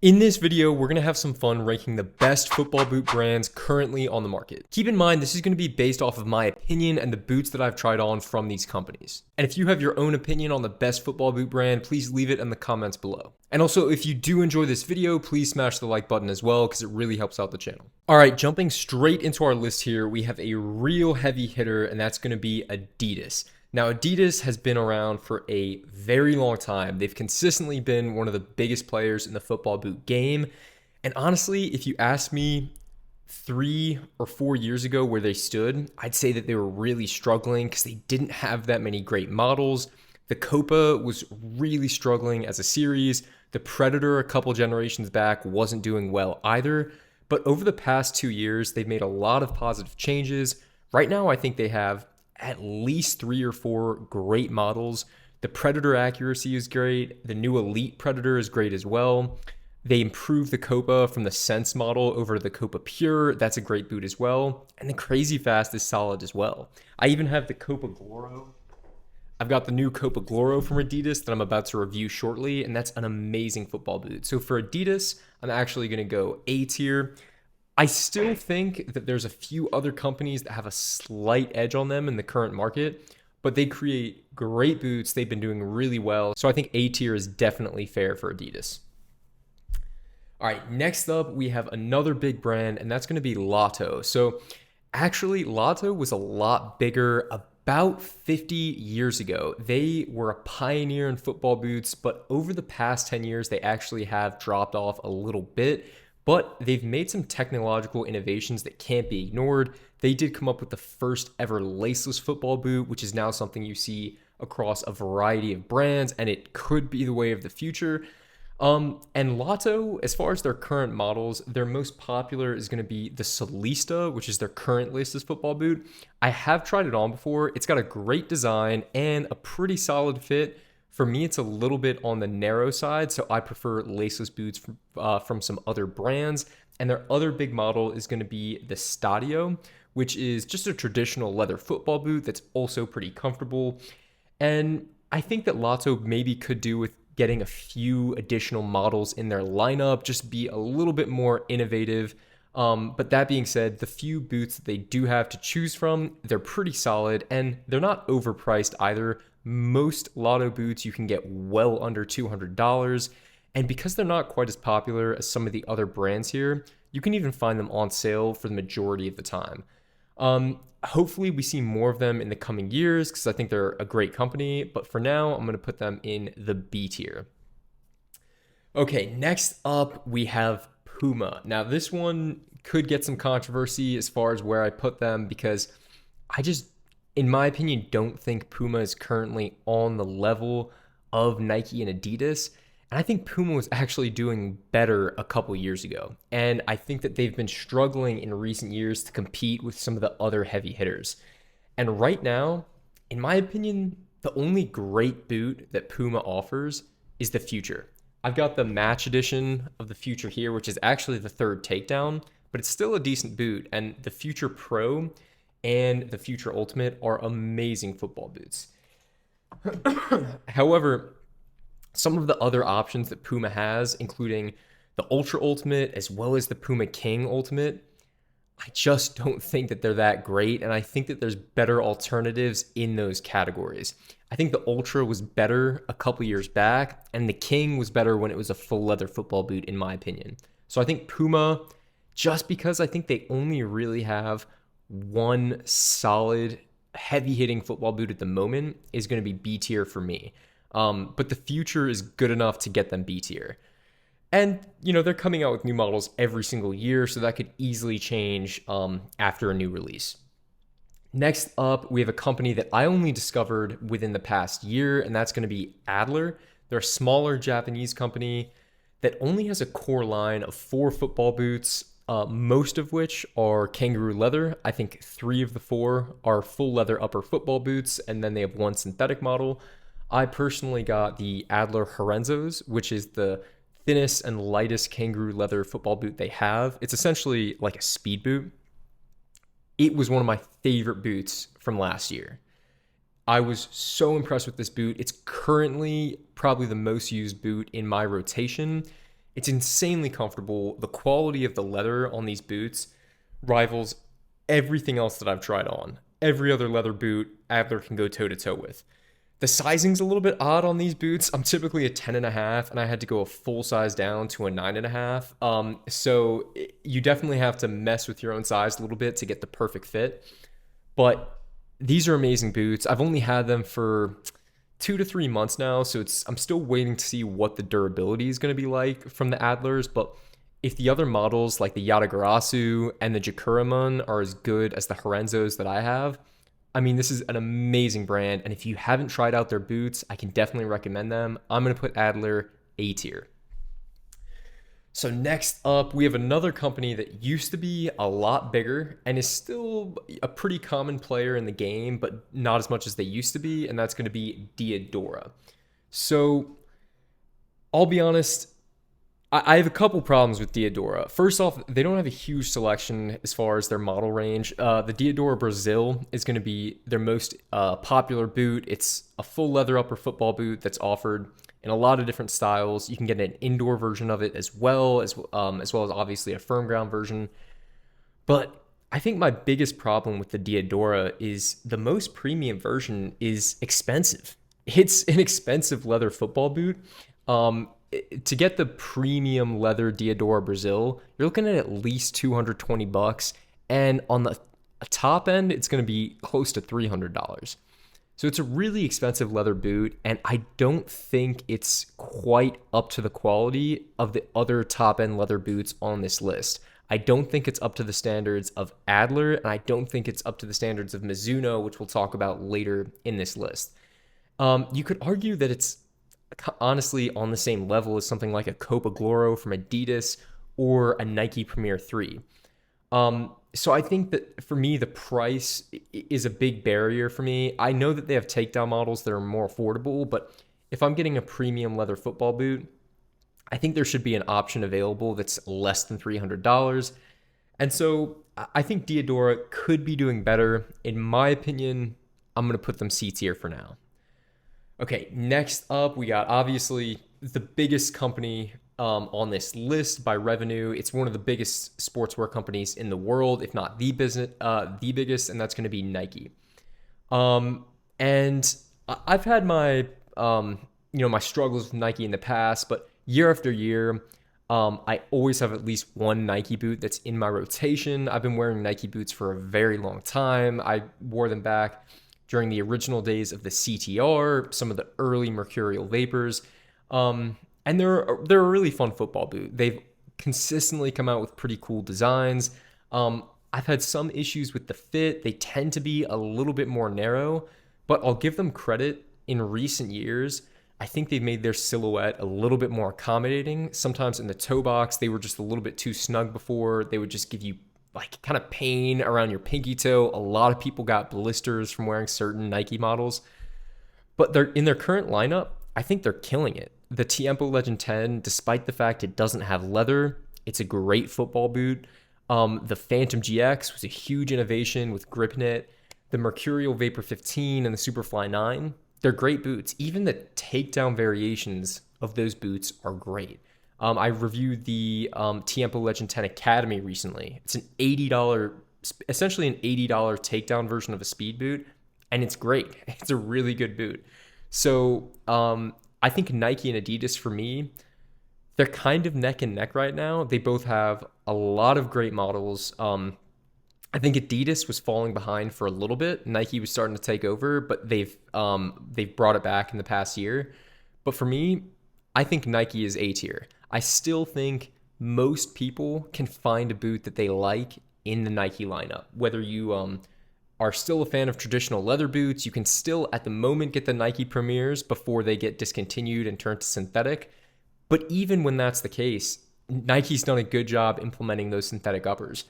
In this video, we're going to have some fun ranking the best football boot brands currently on the market. Keep in mind, this is going to be based off of my opinion and the boots that I've tried on from these companies. And if you have your own opinion on the best football boot brand, please leave it in the comments below. And also, if you do enjoy this video, please smash the like button as well, because it really helps out the channel. All right, jumping straight into our list here, we have a real heavy hitter, and that's going to be Adidas. Now, Adidas has been around for a very long time. They've consistently been one of the biggest players in the football boot game. And honestly, if you asked me 3 or 4 years ago where they stood, I'd say that they were really struggling because they didn't have that many great models. The Copa was really struggling as a series. The Predator a couple generations back wasn't doing well either. But over the past 2 years, they've made a lot of positive changes. Right now, I think they have at least 3 or 4 great models. The Predator accuracy is great. The new Elite Predator is great as well. They improved the Copa from the Sense model over to the Copa Pure. That's a great boot as well. And the Crazy Fast is solid as well. I even have the Copa Gloro. I've got the new Copa Gloro from Adidas that I'm about to review shortly, and that's an amazing football boot. So for Adidas, I'm actually going to go A tier. I still think that there's a few other companies that have a slight edge on them in the current market, but they create great boots. They've been doing really well. So I think A tier is definitely fair for Adidas. All right, next up, we have another big brand, and that's going to be Lotto. So actually, Lotto was a lot bigger about 50 years ago. They were a pioneer in football boots, but over the past 10 years, they actually have dropped off a little bit. But they've made some technological innovations that can't be ignored. They did come up with the first ever laceless football boot, which is now something you see across a variety of brands, and it could be the way of the future. And Lotto, as far as their current models, their most popular is going to be the Solista, which is their current laceless football boot. I have tried it on before. It's got a great design and a pretty solid fit. For me, it's a little bit on the narrow side, so I prefer laceless boots from some other brands. And their other big model is going to be the Stadio, which is just a traditional leather football boot that's also pretty comfortable. And I think that Lotto maybe could do with getting a few additional models in their lineup, just be a little bit more innovative. But that being said, the few boots that they do have to choose from, they're pretty solid and they're not overpriced either. Most Lotto boots you can get well under $200. And because they're not quite as popular as some of the other brands here, you can even find them on sale for the majority of the time. Hopefully we see more of them in the coming years because I think they're a great company. But for now, I'm going to put them in the B tier. Okay, next up we have Puma. Now this one could get some controversy as far as where I put them because in my opinion, don't think Puma is currently on the level of Nike and Adidas. And I think Puma was actually doing better a couple years ago. And I think that they've been struggling in recent years to compete with some of the other heavy hitters. And right now, in my opinion, the only great boot that Puma offers is the Future. I've got the Match Edition of the Future here, which is actually the third takedown, but it's still a decent boot. And the Future Pro and the Future Ultimate are amazing football boots. However, some of the other options that Puma has, including the Ultra Ultimate as well as the Puma King Ultimate, I just don't think that they're that great, and I think that there's better alternatives in those categories. I think the Ultra was better a couple years back, and the King was better when it was a full leather football boot, in my opinion. So I think Puma, just because I think they only really have one solid heavy-hitting football boot at the moment, is going to be B tier for me. But the Future is good enough to get them B tier. And, they're coming out with new models every single year, so that could easily change after a new release. Next up, we have a company that I only discovered within the past year, and that's going to be Adler. They're a smaller Japanese company that only has a core line of 4 football boots, most of which are kangaroo leather. I think 3 of the 4 are full leather upper football boots, and then they have 1 synthetic model. I personally got the Adler Horenzos, which is the thinnest and lightest kangaroo leather football boot they have. It's essentially like a speed boot. It was one of my favorite boots from last year. I was so impressed with this boot. It's currently probably the most used boot in my rotation. It's insanely comfortable. The quality of the leather on these boots rivals everything else that I've tried on. Every other leather boot Adler can go toe to toe with. The sizing's a little bit odd on these boots. I'm typically a 10 and a half, and I had to go a full size down to a 9.5. So you definitely have to mess with your own size a little bit to get the perfect fit. But these are amazing boots. I've only had them for 2 to 3 months now, so I'm still waiting to see what the durability is going to be like from the Adlers. But if the other models like the Yatagarasu and the Jakuraman are as good as the Horenzos that I have, I mean, this is an amazing brand. And if you haven't tried out their boots, I can definitely recommend them. I'm going to put Adler A tier. So next up, we have another company that used to be a lot bigger and is still a pretty common player in the game, but not as much as they used to be, and that's going to be Diadora. So I'll be honest, I have a couple problems with Diadora. First off, they don't have a huge selection as far as their model range. The Diadora Brazil is going to be their most popular boot. It's a full leather upper football boot that's offered in a lot of different styles. You can get an indoor version of it as well as obviously a firm ground version. But I think my biggest problem with the Diadora is the most premium version is expensive. It's an expensive leather football boot. To get the premium leather Diadora Brazil, you're looking at least $220, and on the top end, it's going to be close to $300. So it's a really expensive leather boot, and I don't think it's quite up to the quality of the other top-end leather boots on this list. I don't think it's up to the standards of Adler, and I don't think it's up to the standards of Mizuno, which we'll talk about later in this list. You could argue that it's honestly on the same level as something like a Copa Gloro from Adidas or a Nike Premier 3. So I think that for me, the price is a big barrier for me. I know that they have takedown models that are more affordable, but if I'm getting a premium leather football boot, I think there should be an option available that's less than $300. And so I think Diadora could be doing better. In my opinion, I'm going to put them C tier for now. Okay, next up, we got obviously the biggest company on this list by revenue. It's one of the biggest sportswear companies in the world, if not the biggest, and that's going to be Nike. And I've had my my struggles with Nike in the past, but year after year, I always have at least one Nike boot that's in my rotation. I've been wearing Nike boots for a very long time. I wore them back during the original days of the CTR, some of the early Mercurial Vapors. And they're a really fun football boot. They've consistently come out with pretty cool designs. I've had some issues with the fit. They tend to be a little bit more narrow, but I'll give them credit. In recent years, I think they've made their silhouette a little bit more accommodating. Sometimes in the toe box, they were just a little bit too snug before. They would just give you like kind of pain around your pinky toe. A lot of people got blisters from wearing certain Nike models, but they're in their current lineup. I think they're killing it. The Tiempo Legend 10, despite the fact it doesn't have leather, it's a great football boot. The Phantom GX was a huge innovation with grip knit. The Mercurial Vapor 15 and the Superfly 9, they're great boots. Even the takedown variations of those boots are great. I reviewed the Tiempo Legend 10 Academy recently. It's an $80, essentially an $80 takedown version of a speed boot, and it's great. It's a really good boot. So I think Nike and Adidas, for me, they're kind of neck and neck right now. They both have a lot of great models. I think Adidas was falling behind for a little bit. Nike was starting to take over, but they've brought it back in the past year. But for me, I think Nike is A tier. I still think most people can find a boot that they like in the Nike lineup. Whether you are still a fan of traditional leather boots, you can still at the moment get the Nike Premiers before they get discontinued and turned to synthetic. But even when that's the case, Nike's done a good job implementing those synthetic uppers.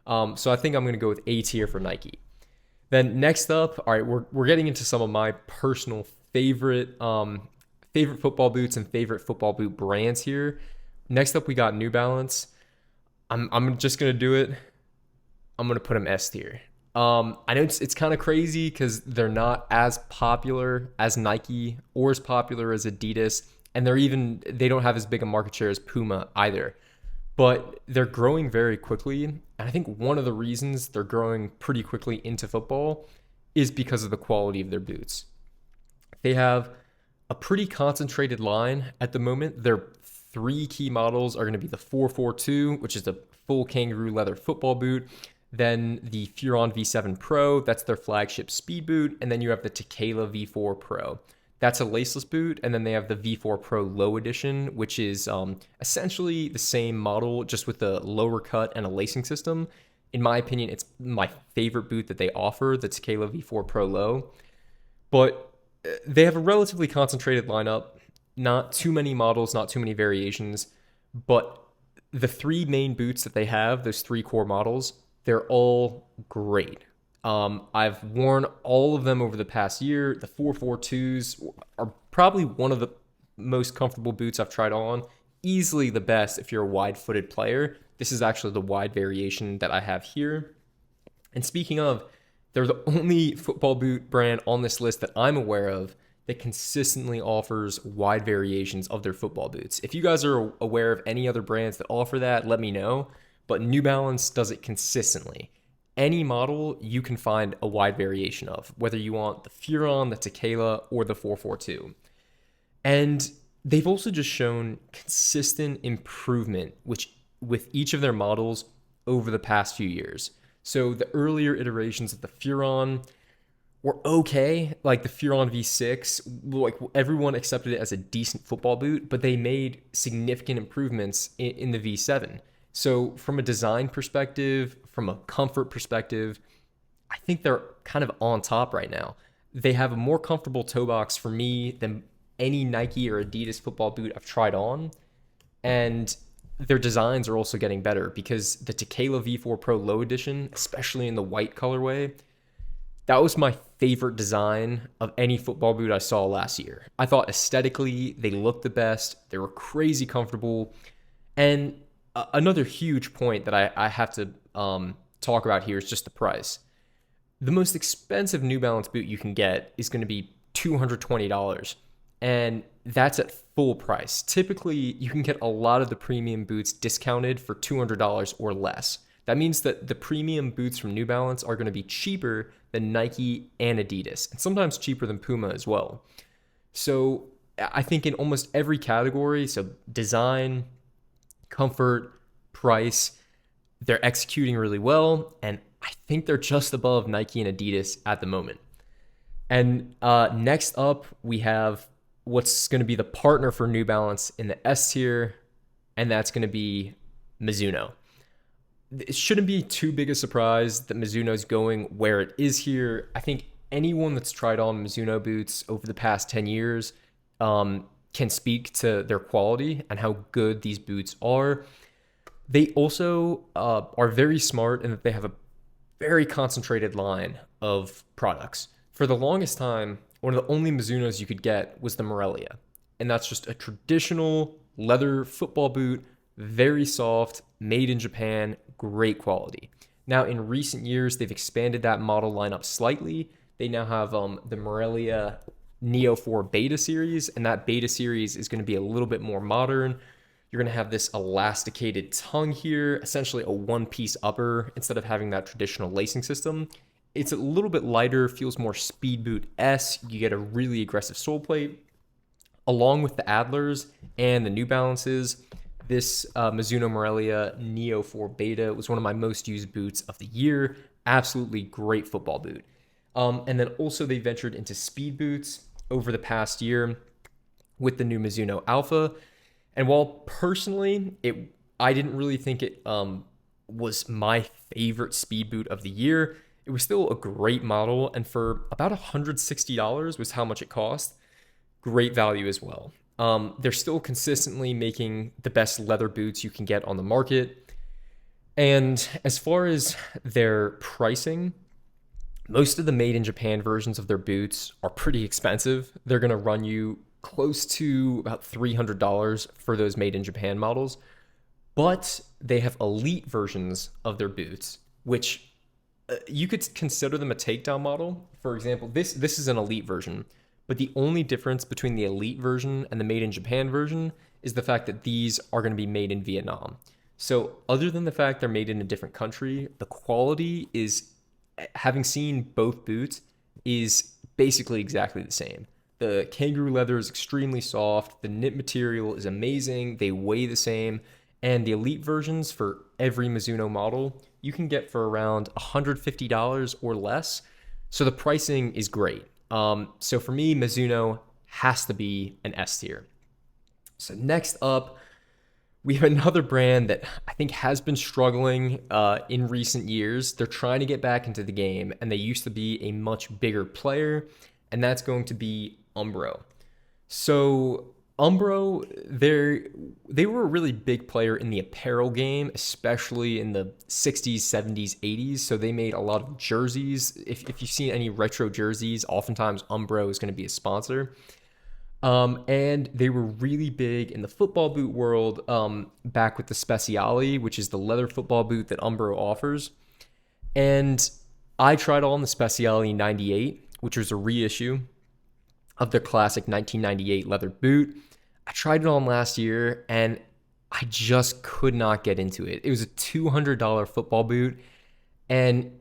So I think I'm going to go with A tier for Nike. Then next up, all right, we're getting into some of my personal favorite football boots and favorite football boot brands here. Next up, we got New Balance. I'm just going to do it. I'm going to put them S tier. I know it's kind of crazy because they're not as popular as Nike or as popular as Adidas, And they don't have as big a market share as Puma either. But they're growing very quickly. And I think one of the reasons they're growing pretty quickly into football is because of the quality of their boots. They have a pretty concentrated line at the moment. Their three key models are going to be the 442, which is a full kangaroo leather football boot. Then the Furon V7 Pro, that's their flagship speed boot. And then you have the Tequila V4 Pro. That's a laceless boot. And then they have the V4 Pro Low Edition, which is essentially the same model, just with a lower cut and a lacing system. In my opinion, it's my favorite boot that they offer, the Tequila V4 Pro Low. But they have a relatively concentrated lineup, not too many models, not too many variations. But the three main boots that they have, those three core models, they're all great. I've worn all of them over the past year. The 442s are probably one of the most comfortable boots I've tried on. Easily the best if you're a wide-footed player. This is actually the wide variation that I have here. And speaking of, they're the only football boot brand on this list that I'm aware of that consistently offers wide variations of their football boots. If you guys are aware of any other brands that offer that, let me know. But New Balance does it consistently. Any model you can find a wide variation of, whether you want the Furon, the Tequila, or the 442. And they've also just shown consistent improvement with each of their models over the past few years. So the earlier iterations of the Furon were okay, like the Furon V6, like everyone accepted it as a decent football boot, but they made significant improvements in the V7. So from a design perspective, from a comfort perspective, I think they're kind of on top right now. They have a more comfortable toe box for me than any Nike or Adidas football boot I've tried on. And their designs are also getting better because the Tequila V4 Pro Low Edition, especially in the white colorway, that was my favorite design of any football boot I saw last year. I thought aesthetically, they looked the best. They were crazy comfortable. And another huge point that I have to talk about here is just the price. The most expensive New Balance boot you can get is going to be $220, and that's at full price. Typically, you can get a lot of the premium boots discounted for $200 or less. That means that the premium boots from New Balance are going to be cheaper than Nike and Adidas, and sometimes cheaper than Puma as well. So I think in almost every category, so design, comfort, price, they're executing really well, and I think they're just above Nike and Adidas at the moment. And next up, we have what's going to be the partner for New Balance in the S tier, and that's going to be Mizuno. It shouldn't be too big a surprise that Mizuno's going where it is here. I think anyone that's tried on Mizuno boots over the past 10 years can speak to their quality and how good these boots are. They also are very smart in that they have a very concentrated line of products. For the longest time, one of the only Mizunos you could get was the Morelia. And that's just a traditional leather football boot, very soft, made in Japan, great quality. Now, in recent years, they've expanded that model lineup slightly. They now have the Morelia Neo 4 Beta series, and that Beta series is going to be a little bit more modern. You're going to have this elasticated tongue here, essentially a one-piece upper instead of having that traditional lacing system. It's a little bit lighter, feels more speed boot-esque. You get a really aggressive sole plate. Along with the Adlers and the New Balances, this Mizuno Morelia Neo 4 Beta was one of my most used boots of the year. Absolutely great football boot. And then also they ventured into speed boots over the past year with the new Mizuno Alpha. And while personally, I didn't really think it was my favorite speed boot of the year, it was still a great model. And for about $160 was how much it cost. Great value as well. They're still consistently making the best leather boots you can get on the market. And as far as their pricing, most of the made in Japan versions of their boots are pretty expensive. They're going to run you close to about $300 for those made in Japan models. But they have elite versions of their boots, which you could consider them a takedown model. For example, this is an elite version. But the only difference between the elite version and the made in Japan version is the fact that these are going to be made in Vietnam. So, other than the fact they're made in a different country, the quality is, having seen both boots, is basically exactly the same. The kangaroo leather is extremely soft, the knit material is amazing, they weigh the same, and the elite versions for every Mizuno model you can get for around $150 or less. So the pricing is great. So for me, Mizuno has to be an S tier. So next up, we have another brand that I think has been struggling in recent years. They're trying to get back into the game, and they used to be a much bigger player, and that's going to be Umbro. So Umbro, they were a really big player in the apparel game, especially in the 60s, 70s, 80s. So they made a lot of jerseys. If you've seen any retro jerseys, oftentimes Umbro is going to be a sponsor. And they were really big in the football boot world back with the Speciale, which is the leather football boot that Umbro offers. And I tried on the Speciale 98, which was a reissue of their classic 1998 leather boot. I tried it on last year, and I just could not get into it. It was a $200 football boot, and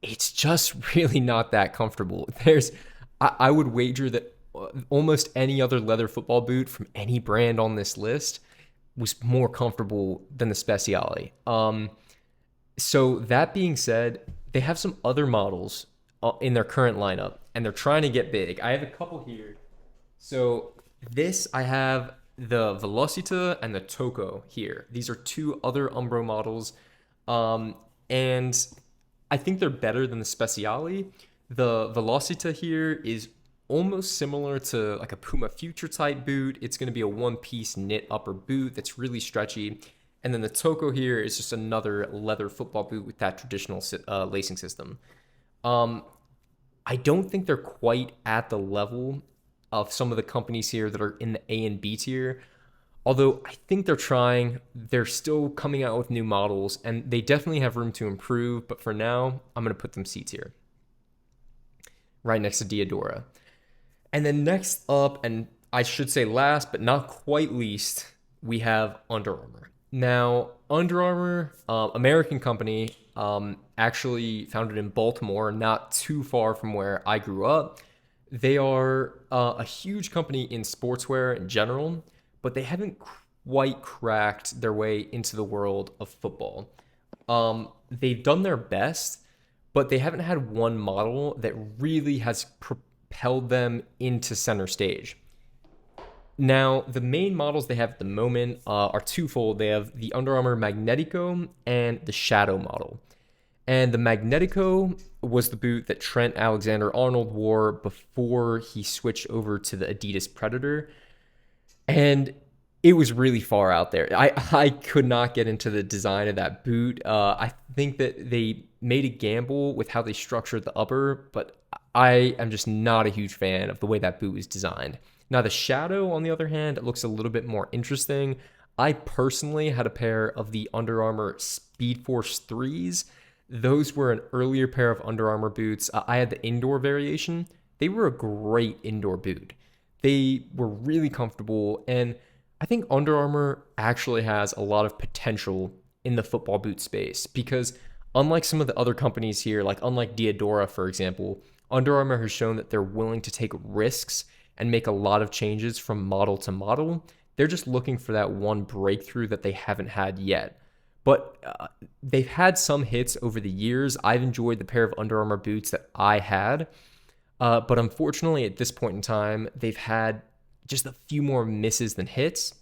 it's just really not that comfortable. I would wager that almost any other leather football boot from any brand on this list was more comfortable than the Speciale. So that being said, they have some other models in their current lineup, and they're trying to get big. I have a couple here. So this, I have the Velocita and the Toco here. These are two other Umbro models, and I think they're better than the Speciale. The Velocita here is almost similar to like a Puma Future type boot. It's going to be a one-piece knit upper boot that's really stretchy. And then the Toco here is just another leather football boot with that traditional lacing system. I don't think they're quite at the level of some of the companies here that are in the A and B tier. Although I think they're trying, they're still coming out with new models, and they definitely have room to improve. But for now, I'm going to put them C tier, right next to Diadora. And then next up, and I should say last, but not quite least, we have Under Armour. Now, Under Armour, American company, actually founded in Baltimore, not too far from where I grew up. They are a huge company in sportswear in general, but they haven't quite cracked their way into the world of football. They've done their best, but they haven't had one model that really has propelled them into center stage. Now, the main models they have at the moment are twofold. They have the Under Armour Magnetico and the Shadow model. And the Magnetico was the boot that Trent Alexander-Arnold wore before he switched over to the Adidas Predator. And it was really far out there. I could not get into the design of that boot. I think that they made a gamble with how they structured the upper, but I am just not a huge fan of the way that boot was designed. Now, the Shadow, on the other hand, it looks a little bit more interesting. I personally had a pair of the Under Armour Speed Force 3s. Those were an earlier pair of Under Armour boots. I had the indoor variation. They were a great indoor boot. They were really comfortable, and I think Under Armour actually has a lot of potential in the football boot space because unlike some of the other companies here, like unlike Diadora, for example, Under Armour has shown that they're willing to take risks and make a lot of changes from model to model. They're just looking for that one breakthrough that they haven't had yet. But they've had some hits over the years. I've enjoyed the pair of Under Armour boots that I had. But unfortunately, at this point in time, they've had just a few more misses than hits.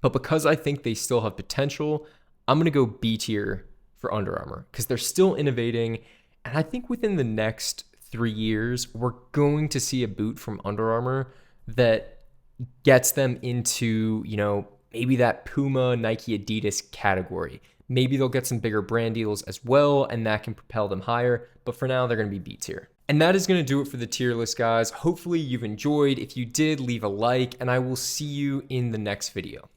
But because I think they still have potential, I'm going to go B tier for Under Armour because they're still innovating. And I think within the next 3 years, we're going to see a boot from Under Armour that gets them into, maybe that Puma, Nike, Adidas category. Maybe they'll get some bigger brand deals as well, and that can propel them higher. But for now, they're going to be B tier. And that is going to do it for the tier list, guys. Hopefully you've enjoyed. If you did, leave a like, and I will see you in the next video.